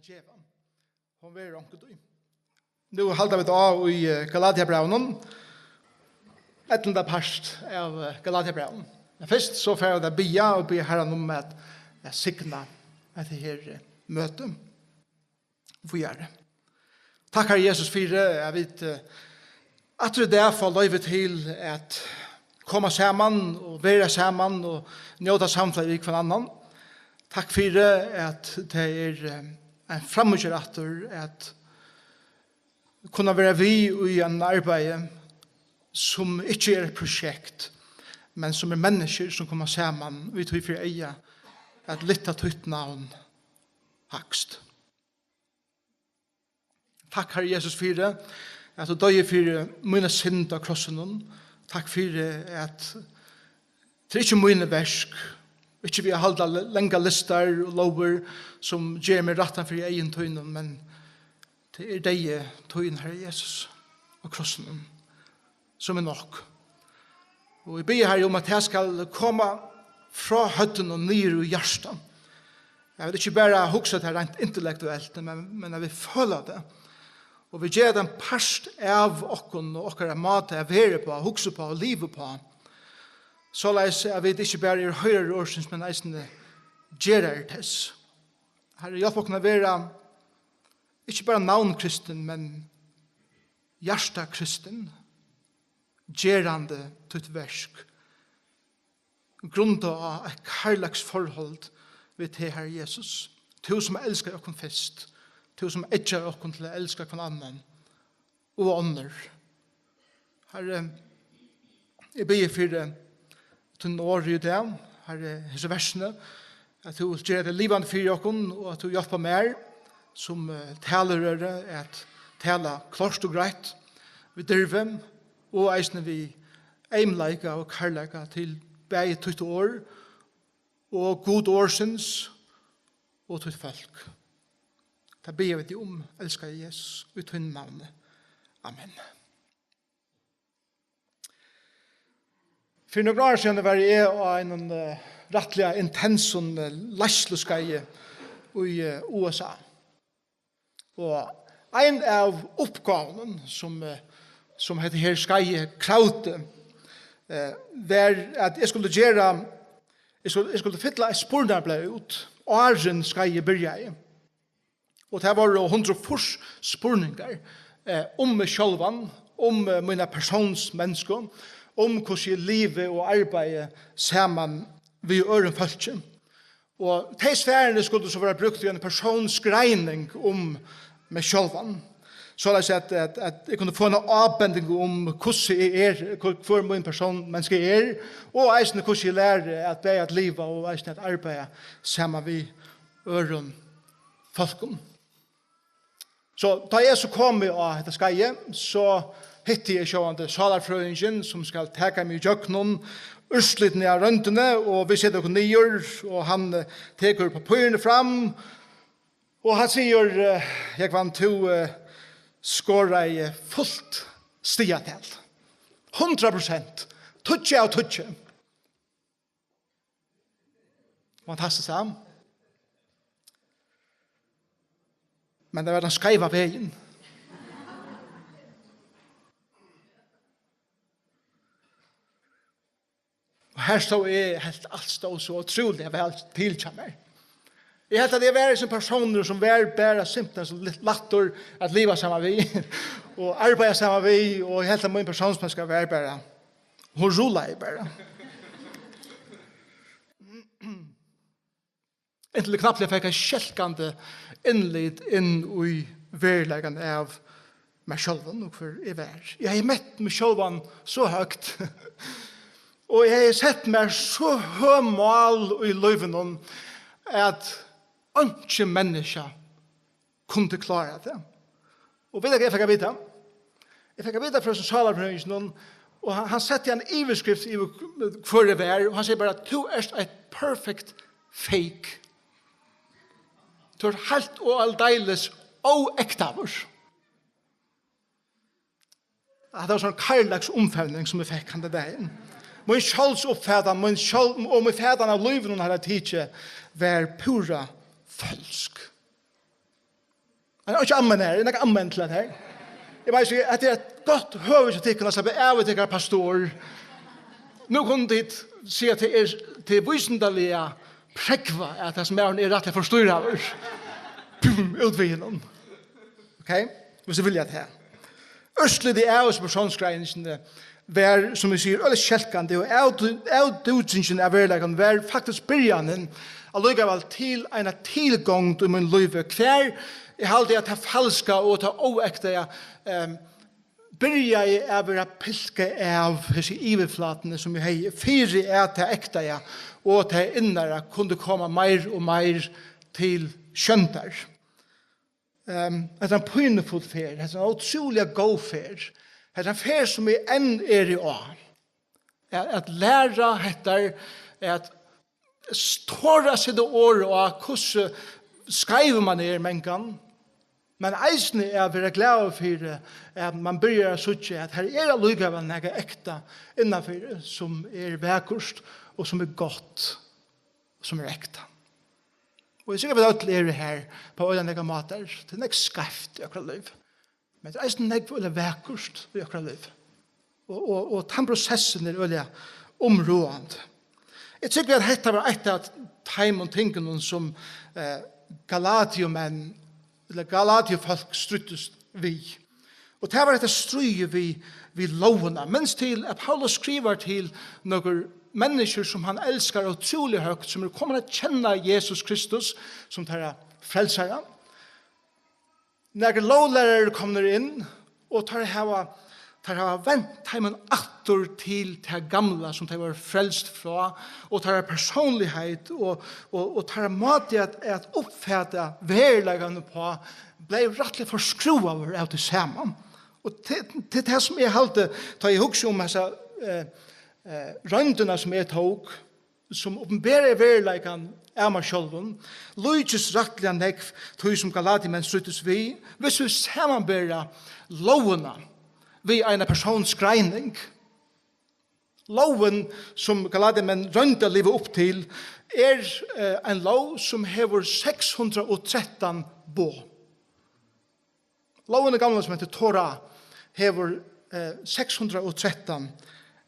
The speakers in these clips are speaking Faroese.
djevan. Hon var onkel du. Nu halda vi av i Galatiabrævið. 11. part av Galatiabrævið. Først så får jeg bia og be Herren om at jeg signa etter her møte. Hvor gjør det? Takk Herre Jesus for jeg vet at det er for løyve til at komme sammen og være sammen og njøte samfunnet i hver annan. Takk for at det er en fremmedgjørater at kunne være vi i en arbeid som ikke er et prosjekt, men som er mennesker som kommer sammen vi tog for eie at litt av tøyt navn hakst. Takk Herre Jesus for at du døye for mine synd av krossen. Takk for at det er ikke mine versk, ikke vi har holdt lenge lister og lover som gjør meg retten for egen tøynen, men det er deg tøynen Herre Jesus av krossen som er nok. Og jeg ber Herre om at jeg skal komme fra høtten og ned i hjertet. Jeg vil ikke bare huske det rent intellektuelt, men jeg vil føle det. Og vi gjør den parst av okken og okkara mat jeg være på, huske på og livet på. Så leis jeg vet ikke bare er høyre årsens, men eisende gjør det tess. Herre, hjelp okken å være ikke bare navnkristen, men hjertekristen. Gjerande til versk. Grunda av et kærleks forhold ved til Herre Jesus. Til som elsker okken fest. Til som etjer okken til å elske hver annen. Og ånder. Herre, jeg ber for til år i det. Herre, hese versene. At du gjør det livende for okken, og at du hjelper mer som talere at tala klart og greit. Vi dyrvem, og eisne vi eimleika og karleika til begge tøyt år, og god årsens, og tøyt folk. Da ber vi om, elskar Jesus, ut tøyne navnet. Amen. For noen år siden var jeg av en rettelig intensen læsluskeie i USA. Og en av oppgaven som heter her skeie kraute, var at jeg skulle fylla et spurnarblev ut, åren skeie byrja. Og det var 140 spurningar om meg sjálvan, om mine personsmennesker, om hvordan jeg livet og arbeidet sammen vi øren følge. Og de sfærene skulle så være brukt i en personsgreining om meg sjálvan. Så at jeg kunne få en avbending om hvordan jeg hvor min person menneske og eisende hvordan jeg lærer at det er et liv og eisende et arbeid sammen vi øren folken. Så da jeg så kom av dette skeie, så hittet jeg sjående salarfrøyingen som skal teka meg i jøknen, urslitene av røntene, og vi sitter og nyer, og han teker papyrene fram, og han sier, jeg vant til skåra i fullt stiatel. 100%. Tutsi av tutsi. Fantastisk sammen. Men det var den skreiva veien. Og her stod jeg helt alt stod så utrolig vel tilkjemmer. Jeg helt at jeg var som personer som var bare simpelthen så litt latter at livet sammen vi, og arbeide sammen vi, og jeg helt at min personsmenneske var bare, hun ruller jeg bare. Inntil knappt jeg fikk en kjelkende innlid inn i verleggen av meg selv og for jeg var. Jeg har møtt meg selv så høyt, og jeg har sett meg så høymål i livet at ikke mennesker kunne klare det. Og vet du hva jeg fikk vite? Jeg fikk vite fra salarprøvingen, og han setter en iverskrift i hvor det var, og han sier bare at du er et perfect fake. Du er helt og aldeles og ektavers. Det var sånn karlags omfevning som jeg fikk han det der. Min kjølsoppfædan, og min fædan av livet hun hadde tidsi, var pura falsk. Han er ikke ammen her, han er ikke ammen til det her. Jeg bare sier at det er et godt høvesetikken å slappe av til pastor. Nå kunne de si at det er til vysendalige prekva at det som er rett for styr av oss. Utviden. Ok? Hvis jeg vil at det. Østlig det er oss personsgreinsene vær, som vi sier, eller kjelkande, og utvinsjen av verleggen vær faktisk byrjanen allikevel til en tilgang til min liv. Hver er alltid at det falska og det oekte byrja I å være pilke av disse iverflatene som vi har. Fyre er det ekte, og det innere kunne komme mer og mer til skjønter. Det er en pynefull fer, det er en utrolig god fer. Det er en fer som vi enn I å. At lære etter, at ståre seg det året og hvordan skriver man mennkene. Men eisen er å være glad for at man begynner å søke at her er allikevel noe ekte innenfor som vekkert og som godt og som ekte. Og jeg sikkert vil alt lære her på øyne måter. Det er ikke skreft I akkurat liv. Men det er ikke veldig vekkert I akkurat liv. Og den prosessen veldig områdende. Jeg tykker at dette var et av time og tingene som Galatiumenn eller Galatiefolk struttes vi. Og det var et stryge vi lovene. Mens til at Paulus skriver til noen mennesker som han elskar utrolig høyt, som kommer til å kjenne Jesus Kristus som tar frelsere. Når lovlærere kommer inn og tar vent heimen atter til det gamle som de var frelst fra, og tar personlighet og tar måte at oppfatte verleggene på, ble rettelig forskruet over av det samme. Og til det som jeg halte, tar jeg huske om disse røndene som jeg tok, som åpenbærer verleggene av meg selv, lydjes rettelig nekv, tog som Galatimenn struttes vi, hvis vi sammenbærer lovene, vi en persons greining. Loven som Galatimenn rønte livet opp til en lov som hever 613 bå. Loven gamle som heter Torah hever 613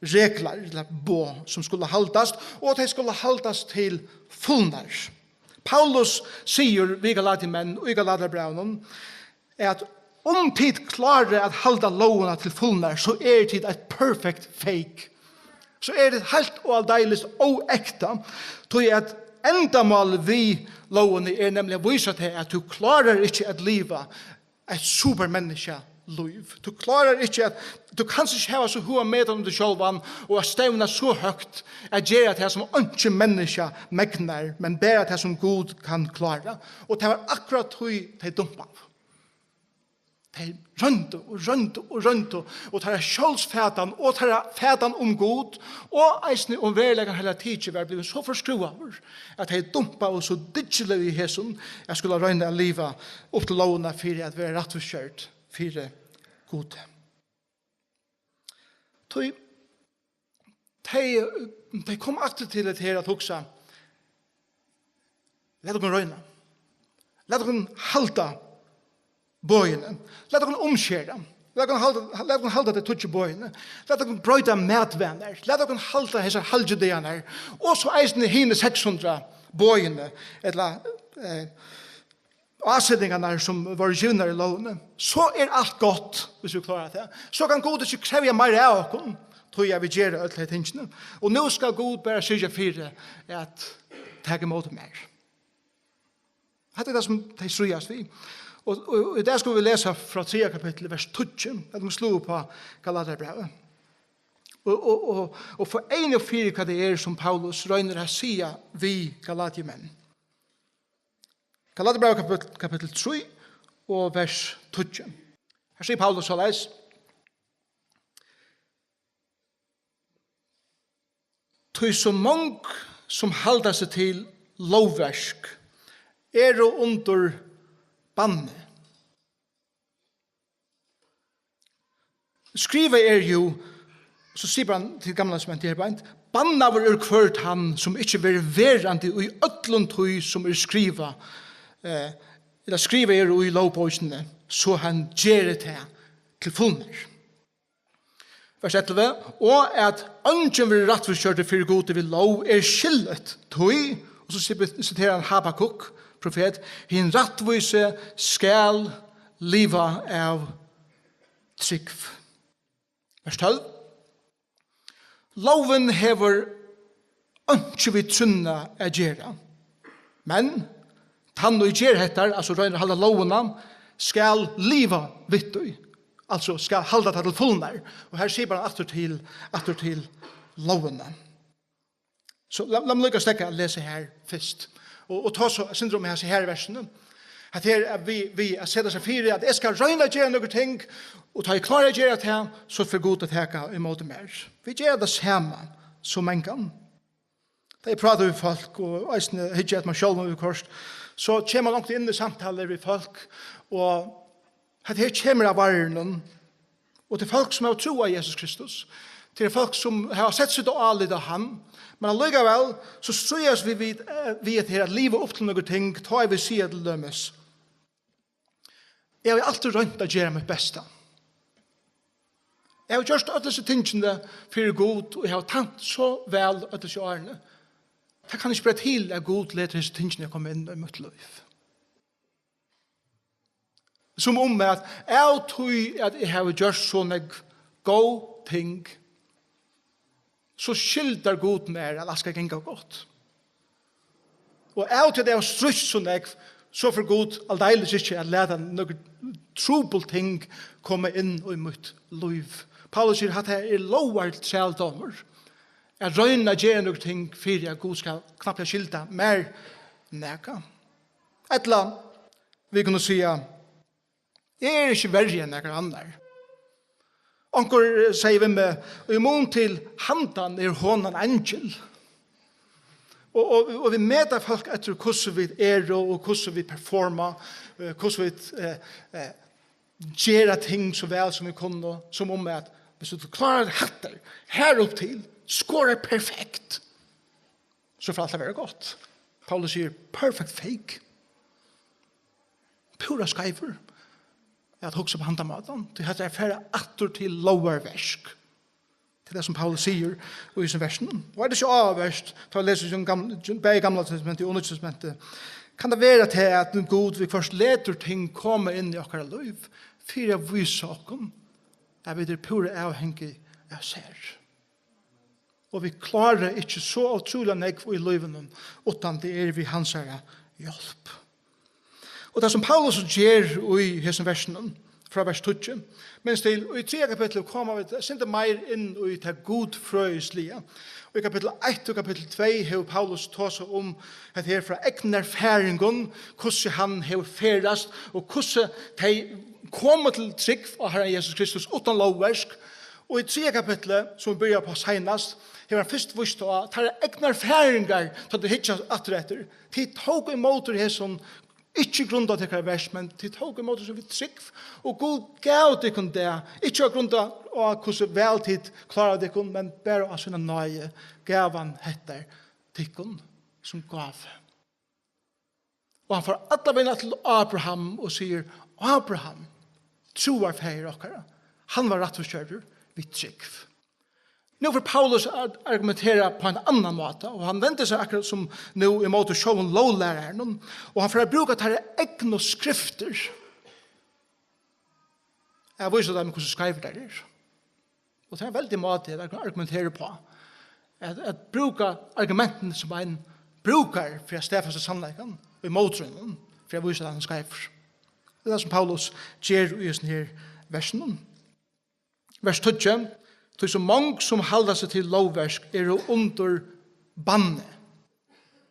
regler, eller bå, som skulle haldas, og de skulle haldas til fullnær. Paulus sier vi Galatimenn og I Galatiabrævið at om tid klarer at halda lovene til fullnær, så tid et perfect fake. Så det helt og aldeles og ekta. Tog at endamål vi lovene nemlig å vise til at du klarer ikke at liva et supermenneske liv. Du klarer ikke at du kan ikke ha så hva med om du sjølvan og stevne så høyt at gjøre det som ikke menneske megnar, men bare det som Gud kan klare. Og det var akkurat tog de dumpa av. De rønte, og tar kjølsfætan, og tar fætan God, og eisne verleggen hele tiden var blivet så forskruet over, at de dumpa og så digitale I hesson, jeg skulle røyne livet opp til lovene for at vi rettforskjørt for god. De kom alltid til det her at hoksa, let dere røyne, let dere halda bøyene. Let dere omskjere. Let dere halda det tutsi bøyene. Let dere brøyta medvenner. Let dere halda hese halvdjødene. Og så eisne hine 600 bøyene, eller avsetningene som var givner I lovene. Så alt godt, hvis vi klarer det. Så kan Gud ikke kreve mer av oss, tror jeg vi gjør alle de tingene. Og nå skal Gud bare sørge for at ta imot mer. Dette det som de strøyes vi. Og der skal vi lese fra 3. kapittel, vers 12, at vi slår på Galatiabrævið. Og for 1-4 hva det som Paulus røyner å si vi Galatiamenn. Galatiabrævið kapittel 3 og vers 12. Her sier Paulus så leis. Tøy så mange som halda seg til lovverk under banne. Skriver jo, så sier han til gamle som er beint, banna var kvørt han som ikke var verande og I ødlund tøy som skriva eller skriver i lovbøkene, så han gjør det til fullmer. Vers 11, og at ønsken vil rettforskjørte for gode vil lov skyldet, tog, og så citerer han Habakuk, profet, hin rettvise skal liva av trygg. Vers 12, loven hever ønske vi trunna er gjerra, men tann og gjerheter, altså røyner halda lovena, skal liva vittøy, altså skal halda det til fullnær. Og her sier han atter til lovene. Så la meg lykke å stekke å lese her først. Og ta så syndrom her i versene. At her vi setter seg fire, at jeg skal røyne gjøre noen ting, og ta jeg klare gjøre til, så for god å teke imot mer. Vi gjør det samme som en gang. Da jeg prater med folk, og jeg hittar et meg selv med kors, så kommer man langt inn i samtaler med folk, og at her kommer av varren, og til folk som har tro av Jesus Kristus, til folk som har sett seg og allit av ham, men allikevel så strøyes vi vid at livet opp til noen ting, ta jeg vil si til dømes. Jeg har alltid rønt å gjøre mitt beste. Jeg har gjort alle disse tingene for god, og jeg har tatt så vel alle disse årene. Det kan ikke bare til at god leter disse tingene jeg kommer inn i mitt liv. Som om at jeg tror at jeg har gjort sånne gode ting, så skilder god mer at det skal gjenge godt. Og jeg tror at jeg har strutt sånne, så for god aldeles ikke at lede noen trobel ting komme inn i mitt liv. Paulus sier at det lovart trældommer. Jeg røyner gjerne noen ting for at god skal knappe skilde mer neka. Etla, vi kunne si jeg ikke verre enn noen andre. Onker sier vi med, og i mån til Hendan hånden angel. Og vi møter folk etter hvordan vi og hvordan vi performer, hvordan vi gjør ting så vel som vi kunne, som om at hvis du klarer hatter her opp til, skårer perfekt, så får alt det være godt. Paulus sier, perfect fake. Pura skreiver. At hugsa på handamaten. Det heter færre atter til loverversk. Til det som Paulus sier i sin versen. Og det ikke avverst, da jeg leser begge gamle testamentet og Nye testamentet, kan det være til at god vi først leter ting komme inn i okkara liv, for å vise okken, at vi er pure avhengig av ser. Og vi klarer ikke så utrolig nekv i livet, utan det vi hans hjelp. Og det som Paulus gjør i hessen versen, fra vers 20, mens til i 3 kapittel kommer vi sinte mer inn i det godfrøyslige. Og i kapittel 1 og kapittel 2 har Paulus tås om at her fra egnar færingen, hvordan han har færast, og hvordan de kommer til trygg av Herren Jesus Kristus uten lovversk. Og i 3 kapittel, som vi begynner på senast, har han først vist at det er egnar færingar til det hittar atretter. De tog imot det som ikke grunn av det vers, men til tog imot det som vi trygg. Og god gav det kun det. Ikke av grunn av hvordan veltid klarer det kun, men bare av sine nøye gav han etter det kun som gav. Og han får alle vinner til Abraham og sier, Abraham, troar feir okkara. Han var rettforskjører, vi trygg. Nå får Paulus argumentere på en annan måte, og han venter seg akkurat som nå i måte sjåen lovlæreren, og han får bruke til egne skrifter. Jeg viser dem hvordan skriver det er. Og det er en veldig måte jeg kan argumentere på. At bruke argumentene som en bruker for å steffe seg sannleggen, og i måtrunnen, for å vise dem han skriver. Det er det som Paulus gjør i denne versen. Vers 20. Så så många som håller sig till lovverk är under banne.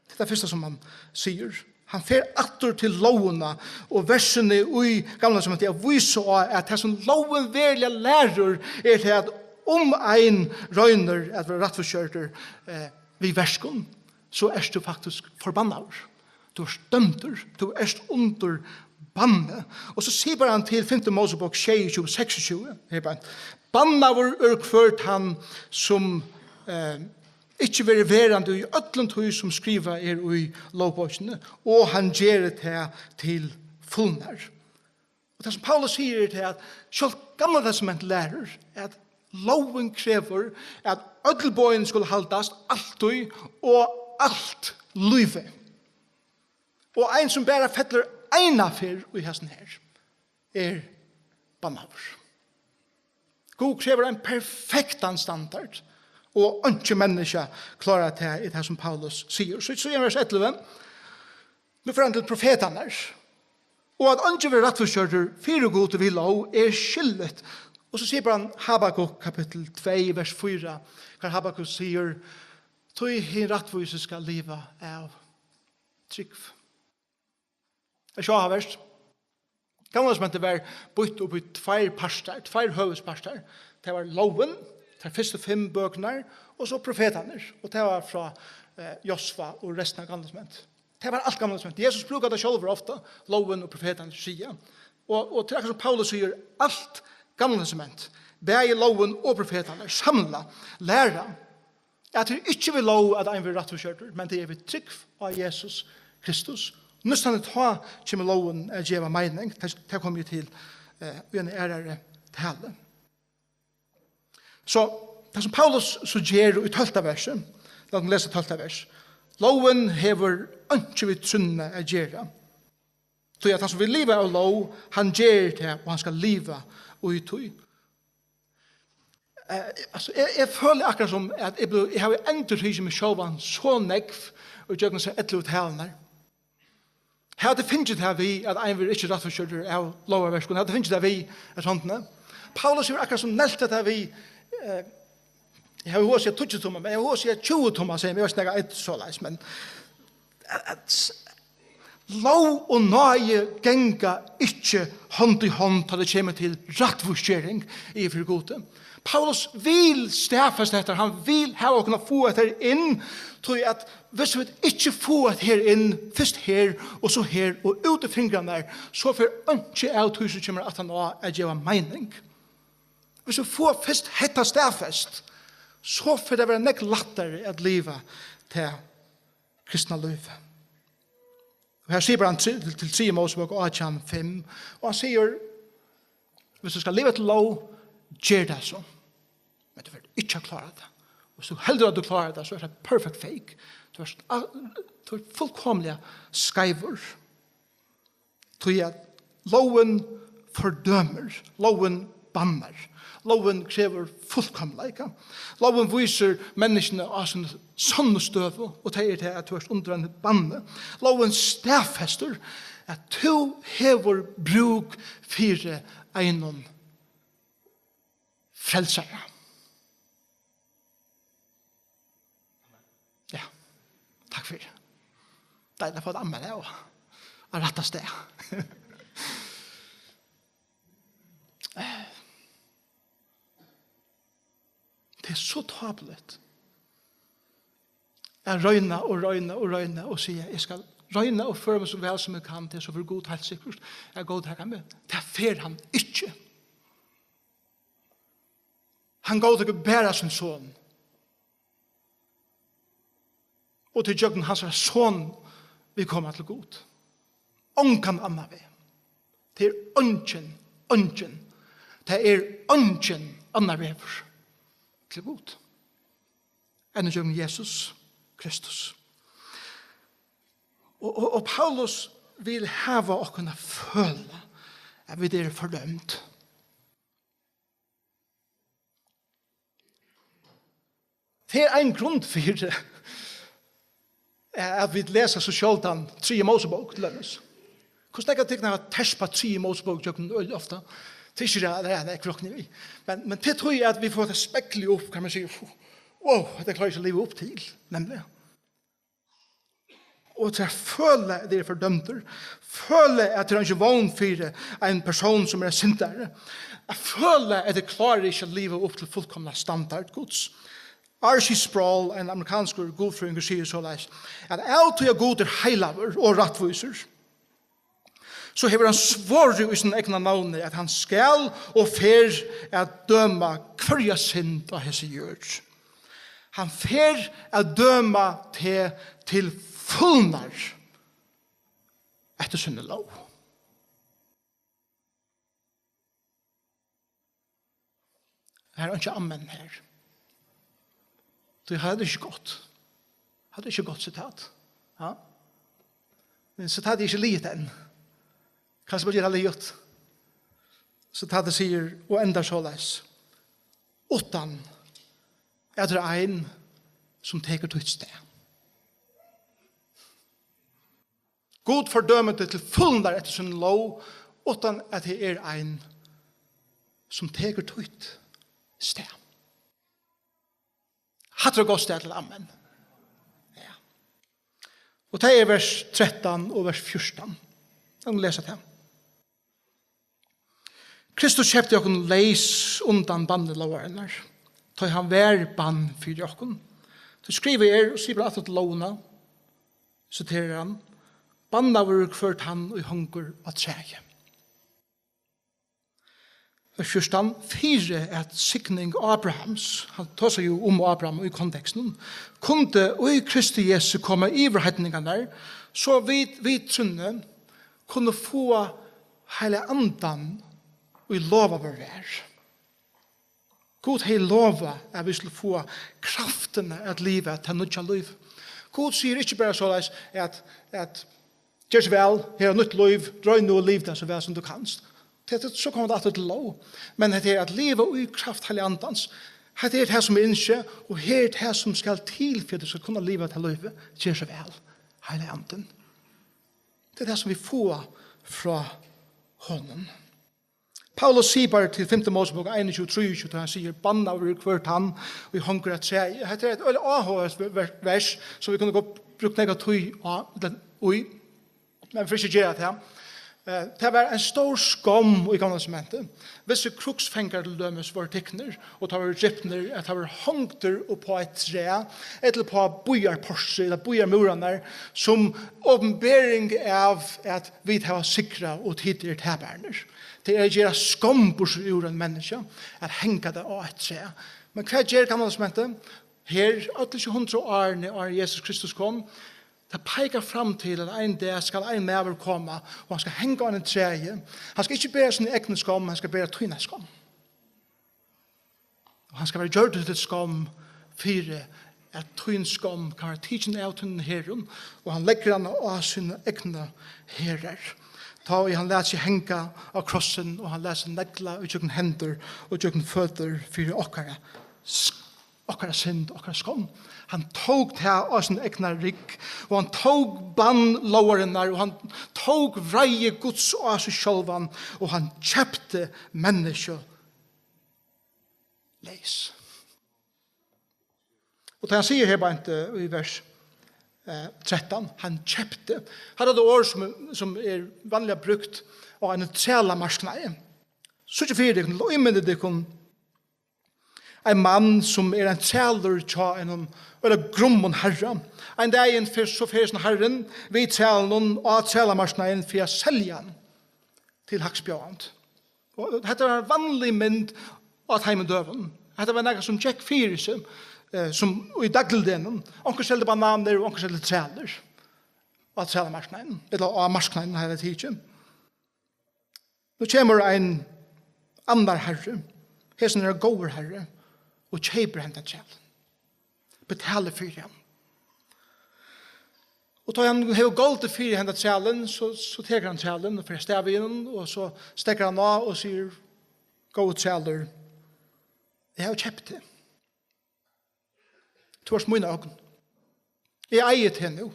Det är det första som man säger. Han fer åter till lovarna och verserna i gamla som att jag visar att det som loven välja läror är det att om en röjner att vara rättförkörter vid verskon så är du faktiskt förbannad. Du är dömd. Du är under banne. Och så säger bara han till 5 Mosebok 26. Bannavur kvørt han som ikke vil verande i ødlent hus som skriver i lovbøkene, og han gjør det til fullnar. Og det som Paulus sier til at selv gamla testament lærer at loven krever at ødelbøyen skulle haldas alltid og alt livet. Og en som bare fettler ena fyr i hesten her bannavur. God krever en perfekt standard og ikke mennesker klarer det i det som Paulus sier. Så i vers 11 nu får han til profetene og at ikke vil rettforskjørter fire gode vil lov skyldet. Og så sier han Habakuk kapittel 2 vers 4 hvor Habakuk sier «Tøy hin rettforskjørter skal leva av trygg». Jeg ser verst. Gamla som var bytt opp i tvær høvesparster. Det var loven, de første 5 bøkene, og så profetene. Og det var fra Josva og resten av gamla som. Det var alt gamla som. Jesus brukar det selv ofte, loven og profetene sier. Og til akkurat som Paulus sier, alt gamla som. Begge loven og profetene samla, læra, at det ikke vil lov at en vil rettforskjørter, men det vil trygg av Jesus Kristus. Nøstan ta kommer loven gjeva mening. Det kommer jo til en ærere tale. Så det som Paulus så gjør i 12. verset, la oss lese 12. vers. Loven hever ikke vidt trunne å gjøre. Så at han som vil leve av lov, han gjør det, og han skal leve og tog. Jeg føler akkurat som at jeg har endret hos med sjåvan så nekv, og jeg kan se et eller talene. Her det finnes det vi at en vil ikke rettforskjørter av lovarverskene. Her det finnes det vi er sånt. Paulus er akkurat som neltet det vi jeg har jo også 20 tommer, men jeg har også 20 tommer, sier jeg vet ikke et så leis, men lov og nøye genga ikke hånd i hånd til det kommer til rettforskjøring i for gode. Paulus vil stafast etter, han vil ha å kunne få etter inn, tror jeg at hvis vi ikke får et her inn, først her, og så her, og ut i fingrene der, så får ikke av tusen kommer at han har gjeva mening. Hvis vi får først hetta stafast, så får det være nek lattere at livet til kristna liv. Og her sier han til 3 Mosebok 8:5, og han sier, hvis du skal leve til lov, gjør det så. Men du vil ikke klare det. Hvis du heldur at du klarer det, så er det perfect fake. Du er fullkomlig skeiver. Tror jeg at loven fordømer, loven banner, loven krever fullkomlighet. Loven viser menneskene av sin sånne støv, og det er til at du er under en banne. Loven stedfester at du hever bruk for en frelsere. Ja, takk for det. Det er fått amme det og rettas det. Det er så tablet. Jeg røyner og sier, jeg skal røyne og føre meg så vel som jeg kan til, så for god helt sikkert. Jeg går til med. Det fer han ikke. Han går til å bære sin son. Og til jøkken hans son vi kommer til god. Ongan anna vi. Det er ongen. Det er ongen anna vi til god. Enn jøkken Jesus Kristus. Og Paulus vil hava å kunne føle at vi er fordømt. Det er en grunn for det. At vi leser så sjøltan 3 Mosebok til lønnes. Hvordan er det ikke å terspa 3 Mosebok ofte? Det er ikke klokken vi. Men det tror jeg at vi får det spekkelig opp, kan man si, wow, det klarer ikke å leve opp til, nemlig. Og til å føle at det er fordømter, føle at det er ikke vogn for en person som er sintere, jeg føler at det klarer ikke å leve opp til fullkomna standard Guds. R.C. Sproul, en amerikansk godfrøynger, sier så leis, at alt er god er heilaver og rattviser, så hever han svåret i sin egna navn at han skal og fer at døma hverja synd av hese gjør. Han fer at døma til fullnar etter sinne lov. Her er ikke amen her. Det hadde ikke gått. Hadde ikke gått sitat. Ja. Men sitat er ikke livet enn. Kanskje bare gjøre livet. Sitatet sier, og enda så les. Utan er det en som teker til et sted. God fordømmer det til fullnær etter sin lov, utan at det er en som teker til et sted. Hatt det gått sted til amen. Ja. Og det er vers 13 og vers 14. Jeg må lese det. Kristus kjøpte jokken leis undan bandelovarene. Ta han vær bann for jokken. Så skriver og sier at lovene, siterer han, banna var kvørt han og hunger av treet. Vers 14, 4 at sikning Abrahams, han tar seg jo om Abraham i konteksten, kunde og i Kristi Jesu komme i verhetningene, så vi trunne kunne få hele andan og i lova vår vær. God hei lova at vi skulle få kraftene at livet til nødja liv. God sier ikke bare så at gjør vel, her er nytt liv, drøy noe liv det så vel som du kanst. Så kommer det alltid til lov. Men det er at livet og i kraft heilig andans, det er det som er innskje, og her er det som skal til for at du skal kunne livet til livet, gjør så vel, heilig anden. Det er det som vi får fra hånden. Paulus sier bare til 5. Mosebok 21-23, da han sier, banna over hvert han, og vi hunger at tre. Det er et veldig avhåret vers, som vi kunne gå brukt negativ ui, men for ikke gjøre det. Det var en stor skam i gamle sementet. Visse kruksfengar til dømes var tikkner, og det var gypner, at det var hongter på et tre, eller på bojarporser, eller bojarmuraner, som åpenbering av at vi har sikra og tidligere taberner. Det er gjerne skambors ur en menneske, at henga det av et tre. Men hva gjør gamle sementet? Her, 800 år når Jesus Kristus kom, det peker fram til at en dag skal en maver komme, og han skal henge an en treje. Han skal ikke bære sin egen skam, han skal bære tøyne skam. Og han skal være gjørt til skam, for at tøyne skam kan være tidsen av tøyne herren, og han legger han av sine egne herrer. Da han lærer seg henge av krossen, og han lærer seg negla og tjøkken hender, og tjøkken føtter, for okkara synd, okkara skam. Han tog det av sin egna rygg, og han tog bannloverne, og han tog vreie Guds av seg sjølvan, og han kjøpte menneske leis. Og det han sier her bare i vers 13, han kjøpte. Her er det ord som er vanlig brukt av en trelamarsknei. Så ikke fyrir det, og iminne det kun en mann som er en træler til en eller grummen herre. En dag så fyrir herren vi trælen og trælamarskneien for å selge han til haksbjørn. Og dette var en vanlig mynd av heimendøven. Dette var noe som Jack fyrir seg, som i dagligdenen. Onker selger bananer og onker selger træler av trælamarskneien, eller av marskneien hele tiden. Nå kommer en annen herre, her som er en gåver herre, og kjøper hendan tjælen. Betaler for ham. Og da han har gått for hendan tjælen, så teker han tjælen og får stav i den, og så stekker han av og sier, gå ut tjæler. Jeg har kjøpt det. Du har mine øyne. Jeg eier til nå.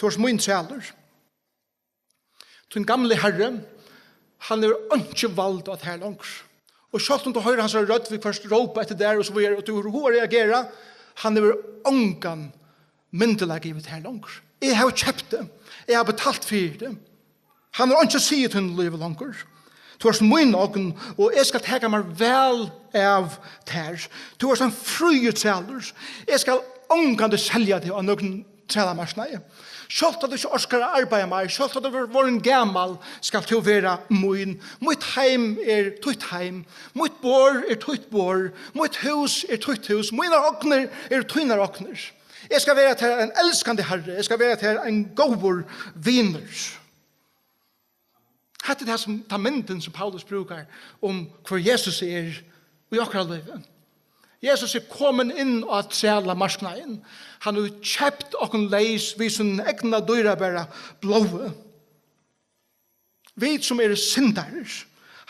Du har mine tjæler. Den gamle herre, han er ikke valgt at her langt. Og selv om du hører hans rødt, vi først råper etter der, og så videre, og du har reageret, han er ångan myndelig givet her langt. Jeg har kjøpt det. Jeg har betalt for det. Han har ikke sier til livet langt. Du har min ångan, og jeg skal ta meg vel av der. Du har sånn frie træler. Jeg skal ångan det selge det av noen trælamersnei. Selv at du ikke orsker å arbeide meg, selv at du var en gammel, skal til å være min. Mitt heim er tutt heim. Mitt bor er tutt bor. Mitt hus er tutt hus. Mine åkner er tuttner åkner. Jeg skal være til en elskende herre. Jeg skal være til en gåvor viner. Dette er det som tar mynden som Paulus brukar om hvor Jesus er og i akkurat livet. Jesus er kommet inn og træla marsknaden. Han har kjøpt okken leis vid sin egna dyrabæra blåe. Vi som er syndere,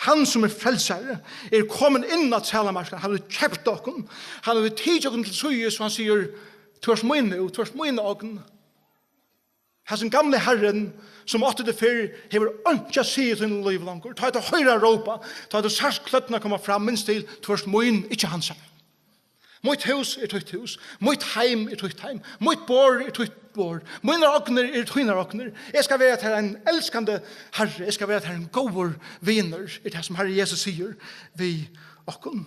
han som er frelsere, er kommet inn og træla marsknaden. Han har kjøpt okken. Han har tid okken til søye, så han sier, tvers mine okken. Han som gamle herren, som åtte det før, hever ikke sier til en liv langer. Ta et høyre råpa, ta et sarskløttene kommer fram, minst til tvers mine, ikke hans herren. Mitt hus er tøyt hus. Mitt heim er tøyt heim. Mitt bor er tøyt bor. Mine okner er tøyne okner. Jeg skal være til en elskende herre. Jeg skal være til en gåvor viner. Det er det som Herre Jesus sier. Vi okner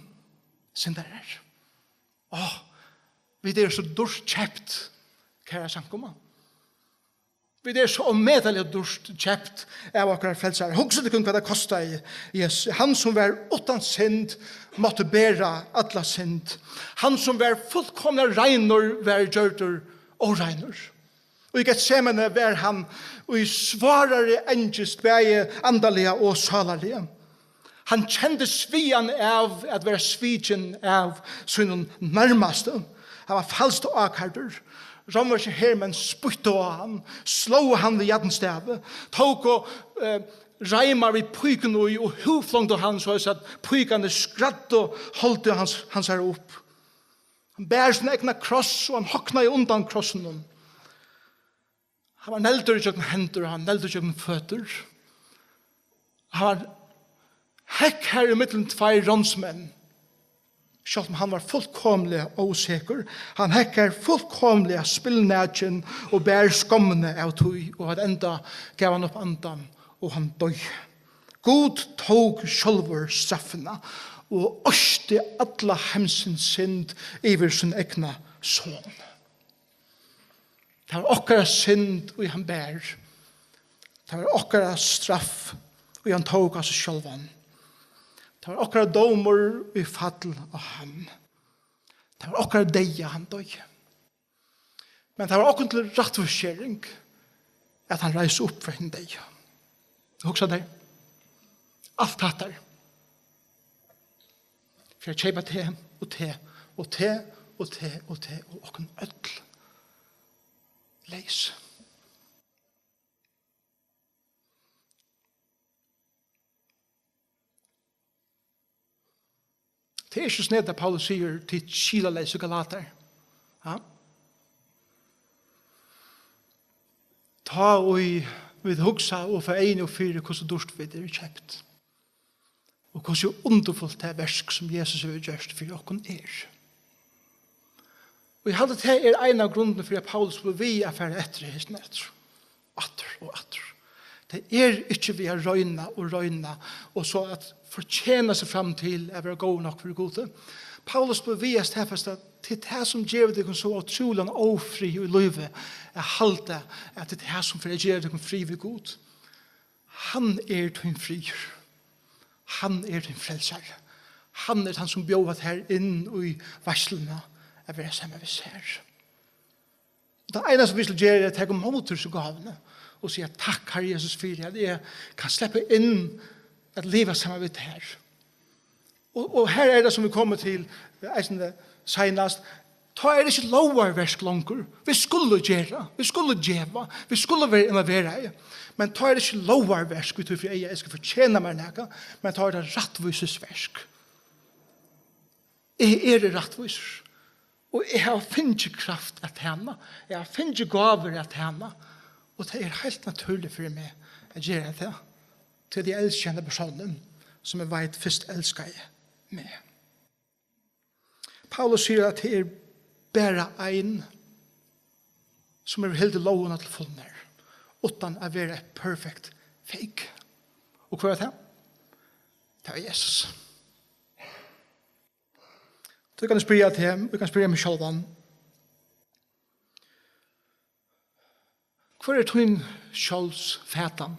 synderer. Vi er så dårst kjæpt, kære sankomma. Vi er så omedelig dårst kjæpt av akkurat frelsere. Hugsa det kun hva det kostet Jesus. Han som var utan synd, måtte bæra alla synd. Han som var fullkomna reiner, var gjørter og reiner. Og i Getsemane var han, og i svarare engest, bæge andalige og salalige. Han kjente svian av at være svigen av sin nærmaste. Han var falskt og akkarder. Romerske hermen spytte av han, slå han ved jaddenstave, tok og reimar vid pyken og huflongte han, så at pykene skratt og holdt hans her opp. Han bær sin egna kross, og han hokna i undan krossen. Han var neldur i kjøkken hender, han neldur i kjøkken føtter. Han var hekk her i middelen tvei rånsmenn. Selv om han var fullkomlig og usikker. Han hekker fullkomlig spillnætjen og bær skommene av tog, og at enda gav han opp andan, og han døg. God tog sjølver straffene, og øste alle hemsens synd iver sin egna son. Det var okkara synd, og han bær. Det var okkara straff, og han tog av seg sjølven. Det var okkara domer i fall av han. Det var okkara deia han døg. Men det var okkara til rettforskjering at han reis opp for henne deia. Hugsa det. Alt tatt der. For jeg kjeipa te og te og te og te og te og okkara ødel. Leis. Det er ikke snedd at Paulus sier til kilaleis og galater. Ja? Ta og vi hugsa og for en og fire hvordan dårst vi er kjøpt. Og hvordan underfullt det versk som Jesus har gjort for okken er. Og jeg hadde det er en av grunnene for at Paulus vil vi affære etter hesten etter. Atter og atter. Det er ikke vi har røyna og så at fortjene seg frem til å være god nok for gode. Paulus beviser tilfast at det er det som gjør det så utrolig ofri i livet er halte at det er det som gjør det fri ved god. Han er din frier. Han er din frelser. Han er han som bjøver her inn i varslene av å være sammen med her. Det ene som vi skal gjøre er å ta mot oss gavene og si takk Herre Jesus for at jeg kan slippe inn at leva sammen med det her. Og her er det som vi kommer til senast. Ta er det ikke lovarversk langer. Vi skulle gjøre, vi skulle djeva, vi skulle være involvere. Men ta er det ikke lovarversk ut for jeg skal fortjene meg nægge, men ta er det rattvusesversk. Jeg er det rattvuser. Og jeg har finnet kraft at henne. Jeg har finnet gaver at henne. Og det er helt naturlig for meg å gjøre det til de elskjende personen som jeg vet først elsker jeg med. Paulus sier at det er bare en som er helt loven til fullnær, uten å være perfect fake. Og hva er det? Det er Jesus. Så vi kan spørre til ham, vi kan spørre meg selv om. Hva er din sjølvs fætan?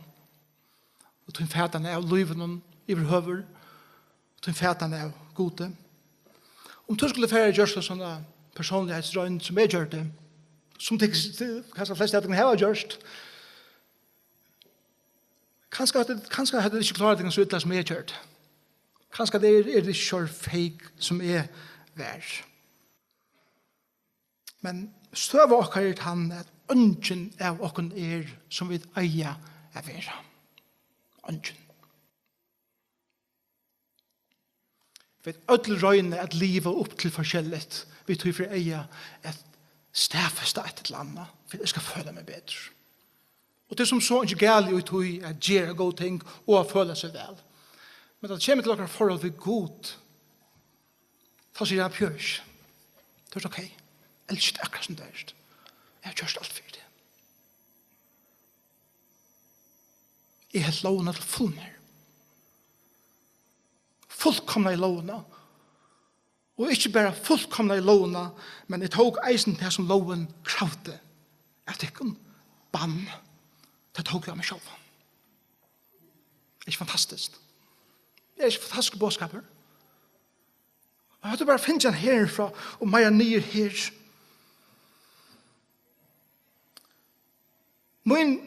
Og din fætan er av liven i behøver, og din fætan er av gode. Om du skulle fære gjørst av sånne personlighetsrøyne som jeg gjør det, som kanskje flest av dem har gjørst, kanskje hadde det ikke klart det så ytterligere som jeg gjør det. Kanskje det det kjør fake som vær. Men støv okkar han at ungen av okken som vi eier vera. Ungen. Vi ødel røyne at livet opp til forskjellet. Vi tror for eier at stafesta et eller annet, for jeg skal føle meg bedre. Og det som så ikke gærlig ut i at gjøre gode ting og føle seg vel. Men det kommer til dere forhold ved god. Da sier jeg pjørs. Det ok. Elsker det akkurat som det er. Jeg har kjørst alt for det. Jeg har lovene til fullmer. Fullkomna i lovene. Og ikke bare fullkomna i lovene, men jeg tok eisen til som loven kravte. At jeg kunne bann. Det tok jeg meg selv. Det er ikke fantastisk. Det er ikke fantastiske bådskaper. Jeg hadde bare finnet en herfra, og meg nye her. Min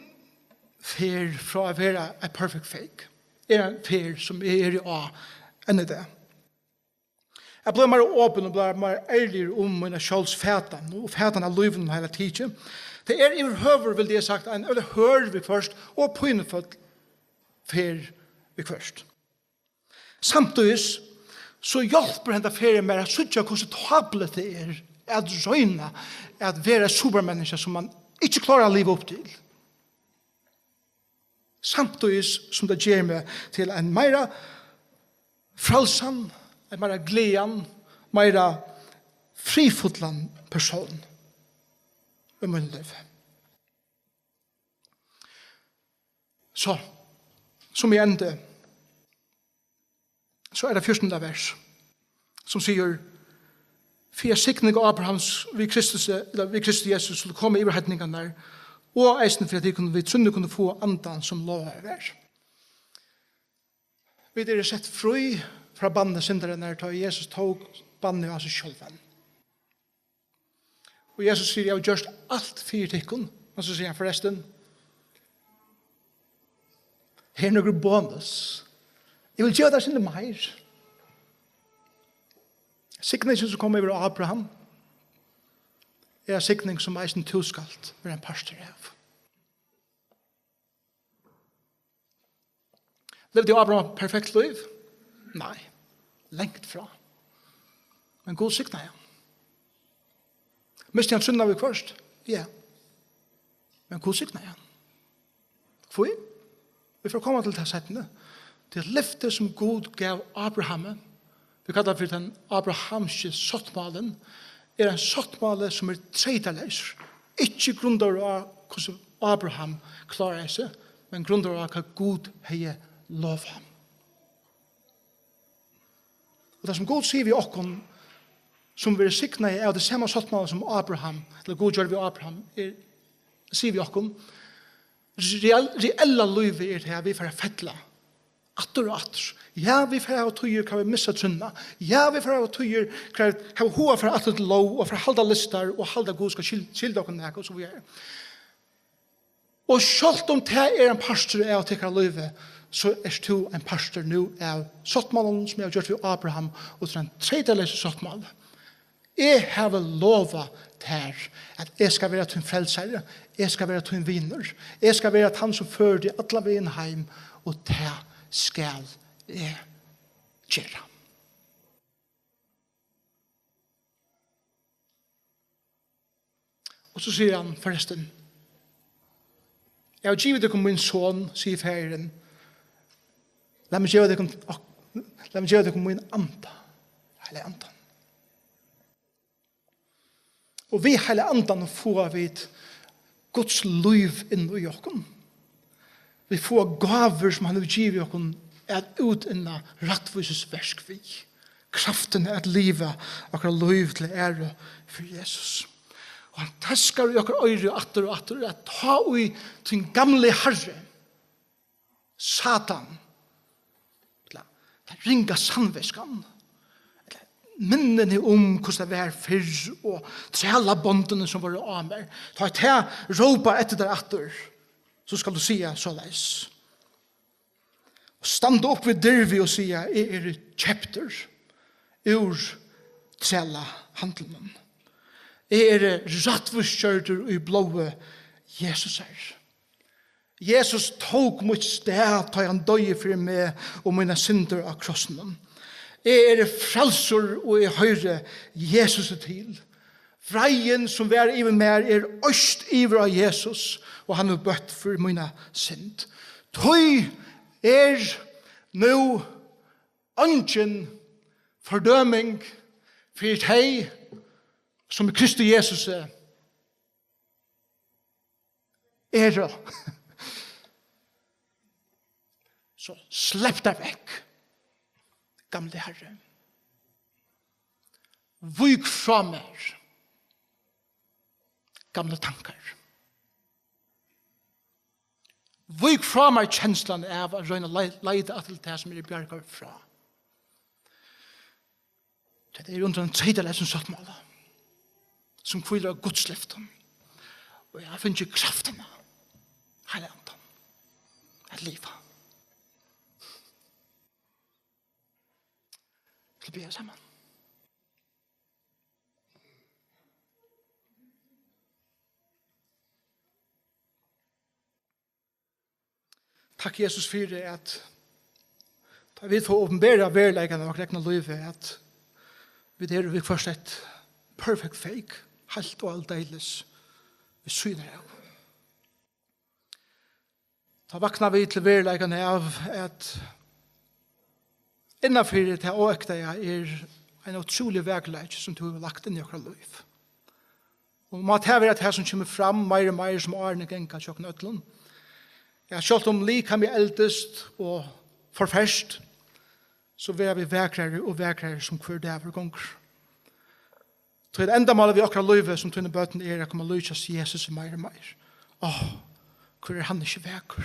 fer fra å være en perfect fake en fer som i enn det. Jeg ble mer åpen og ble mer ærlig om mine kjølsfætan og fætan av liven hele tiden. Det i høver, vil jeg sagt, en hør vi først og pynefødt fer vi først. Samtidig så hjelper henne ferien med å sørge hvordan tablet det at røyne at være supermenneske som man ikke klarer å leve opp til. Samtidig som det gjør meg til en mer frelsan, en mer gledan, mer frifotland person i min liv. Så, som i ende, så det 14. vers, som sier, for sikning av Abrahams vi Kristus Jesus skulle komme i overhetningene der, og eisen for at vi trunne kunne få andan som lover vær. Vi sett fri fra bandet synderen der, da Jesus tog bandet av seg selv. Og Jesus sier, jeg har gjort alt for tikkun, og så sier han forresten, her noen bonus. Jeg vil gjøre det sin mer. Sikningen som kommer over Abraham en sikning som eisen tilskalt med en pastor av. Levde Abraham perfekt liv? Nei, lengt fra. Men god sikna han. Miste han synda vi først? Ja. Men god sikna han. Får vi? Vi får komme til det settene. Det løftet som Gud gav Abraham, vi kallar det for den abrahamske sottmalen, en sottmale som treiterleis. Ikke grunder av hvordan Abraham klarer seg, men grunder av hva Gud har lovet ham. Og det som Gud sier vi okkon, som vi sikna av det samme sottmale som Abraham, eller Gud gjør vi Abraham, sier vi okkon, reella livet det her vi får fettla, atter og atter. Ja, vi får ha tøyer hva vi missa trunna. Ja, vi får ha tøyer hva vi hoa for atter til lov, og for halda listar, og halda god skal skilda okken nek, og så vi Og selv om det en pastor av tikkara livet, så du en pastor nu av sottmalen som jeg har gjort for Abraham, og til en tredjeløse sottmal. Jeg har lova her at jeg skal være til en frelsere, jeg skal være til en viner, jeg skal være han som fører de alle veien heim, og det skal jeg gjøre. Og så sier han forresten, jeg har givet dere min son, sier ferien, la meg gjøre dere min anda, hele andan. Og vi hele andan får vi Guds liv inn i okken. Vi får gaver som han har givet okken at ut inna rattvises versk vi. Kraften at livet akkurat liv til ære for Jesus. Og han taskar i akkurat øyre atter og atter at ta ui til en gamle herre Satan til ringa sannvæskan minnene om hvordan det var fyrr og trela bondene som var av meg. Ta et her, råpa etter der atter, så skal du si så leis. Standa upp ved dyrvi og sige, jeg kjepter ur trela handelen. Jeg rattvurskjørter i blåe Jesus er. Jesus tog mot sted, da han døye for meg og mine synder av krossen. Jeg frelsor og jeg høyre Jesus til. Vreien som vær i meg øst iver av Jesus, og han bøtt for mine synd. Tøy nå ungen fordøming for deg som Kristus Jesus er. Så släpp deg vekk, gamle Herre. Vik fra meg, gamle tankar. Vik fra meg kjenslan av å røyne leide til det som bjergar fra. Det under en tredjelesen sattmålet, som kviler av Godsliften. Og jeg finner ikke kraftene, hele andan, et liv. Så blir jeg sammen. Takk Jesus for det at da vi får åpenbære verleggene og rekne livet at vi først et perfect fake, helt og aldeles vi syner av. Da vakna vi til verleggene av at innenfor det her åkta en utrolig verleggene som du har lagt inn i okra liv. Og man tar vi at her som kommer fram mer og mer som årene genka tjokken øtlen. Ja, selv om lik kan vi eldest og forferst, så vil vi vekrere og vekrere som hver dag ganger. Så det enda målet vi akkurat løyve som tunne bøten å komme løyves Jesus mer og mer. Hvor han ikke vekker.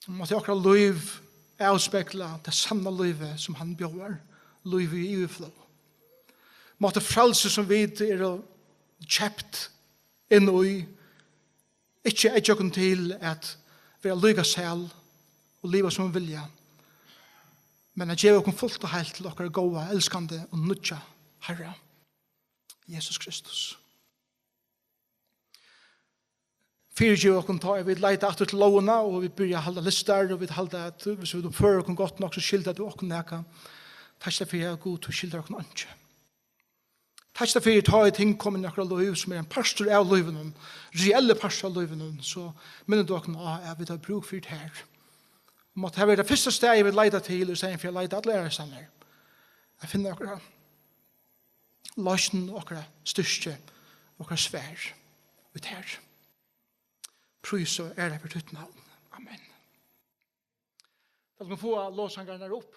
Måtte akkurat løyve avspekla det sanne løyve som han bjør, løyve i overflå. Måtte frelse som vi kjøpt inn i ikke er jokken til at vi er lyga selv og livet som vi vilja, men at gjøre oss fullt og helt til dere gode, elskande og nødja Herre, Jesus Kristus. Fyrir gjør oss ta, vi leiter etter til lovene, og vi begynner å holde lister, og vi holder at hvis vi fører oss godt nok, så skilder du oss neka. Takk for jeg er god til å skilder oss ikke. Takk for jeg tar i ting kommer i akkurat liv som en pastor av liven, reelle pastor av liven, så minner du dere at vi tar bruk for det her. Om at det er det første stedet jeg vil leide til, og stedet for jeg leide alle æresanger. Jeg finner dere løsning, dere styrke, dere svær, ut her. Prøys og ære for ditt navn. Amen. Da skal vi få låsangerne opp.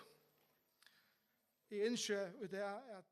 Jeg innskjer i det at